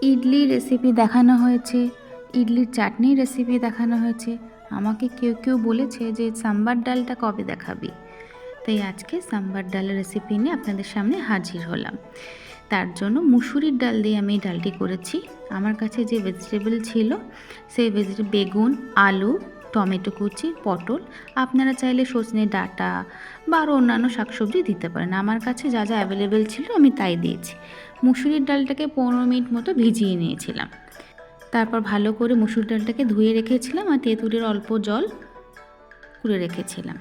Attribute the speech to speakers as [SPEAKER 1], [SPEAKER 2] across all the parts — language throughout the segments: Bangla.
[SPEAKER 1] ইডলি রেসিপি দেখানো হয়েছে, ইডলির চাটনির রেসিপি দেখানো হয়েছে। আমাকে কেউ কেউ বলেছে যে সাম্বার ডালটা কবে দেখাবি, তাই আজকে সাম্বার ডালের রেসিপি নিয়ে আপনাদের সামনে হাজির হলাম। তার জন্য মুসুরির ডাল দিয়ে আমি এই ডালটি করেছি। আমার কাছে যে ভেজিটেবল ছিল সেই বেগুন, আলু, টমেটো কুচি, পটল, আপনারা চাইলে সজনে ডাঁটা বা আরও অন্যান্য শাকসবজি দিতে পারেন। আমার কাছে যা যা অ্যাভেলেবেল ছিল আমি তাই দিয়েছি। মুসুরির ডালটাকে 15 মিনিট মতো ভিজিয়ে নিয়েছিলাম। তারপর ভালো করে মুসুর ডালটাকে ধুয়ে রেখেছিলাম আর তেঁতুলের অল্প জল করে রেখেছিলাম।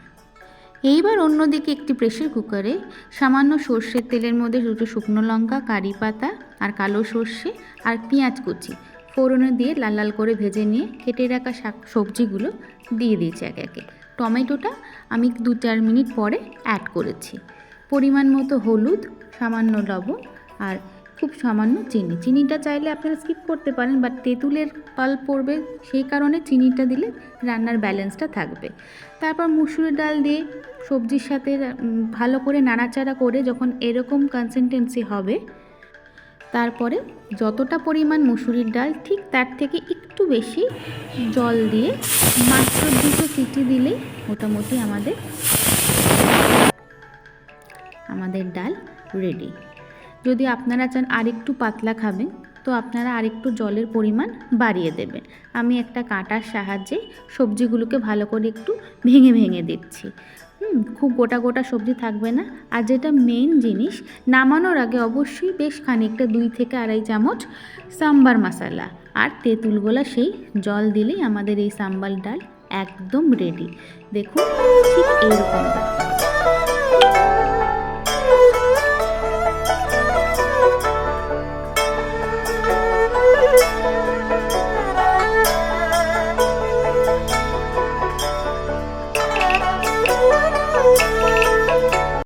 [SPEAKER 1] এইবার অন্যদিকে একটি প্রেসার কুকারে সামান্য সর্ষের তেলের মধ্যে দুটো শুকনো লঙ্কা, কারি পাতা আর কালো সর্ষে আর পেঁয়াজ কুচি ফোড়নে দিয়ে লাল লাল করে ভেজে নিয়ে কেটে রাখা সবজিগুলো দিয়ে দিয়েছি একে একে। টমেটোটা আমি 2-4 মিনিট পরে অ্যাড করেছি। পরিমাণ মতো হলুদ, সামান্য লবণ আর খুব সামান্য চিনি। চিনিটা চাইলে আপনারা স্কিপ করতে পারেন, বাট তেঁতুলের পাল্প পড়বে সেই কারণে চিনিটা দিলে রান্নার ব্যালেন্সটা থাকবে। তারপর মুসুরির ডাল দিয়ে সবজির সাথে ভালো করে নাড়াচাড়া করে যখন এরকম কনসিস্টেন্সি হবে, তারপরে যতটা পরিমাণ মুসুরির ডাল ঠিক তার থেকে একটু বেশি জল দিয়ে মাত্র 2 সিটি দিলেই মোটামুটি আমাদের ডাল রেডি। যদি আপনারা চান আরেকটু পাতলা খাবেন তো আপনারা আরেকটু জলের পরিমাণ বাড়িয়ে দেবেন। আমি একটা কাঁটার সাহায্যে সবজিগুলোকে ভালো করে একটু ভেঙে ভেঙে দিচ্ছি। খুব গোটা গোটা সবজি থাকবে না। আর যেটা মেন জিনিস, নামানোর আগে অবশ্যই বেশ খানিকটা 2 থেকে 2.5 চামচ সাম্বার মশলা আর তেঁতুল গোলা সেই জল দিলেই আমাদের এই সাম্বার ডাল একদম রেডি। দেখুন ঠিক এইরকম।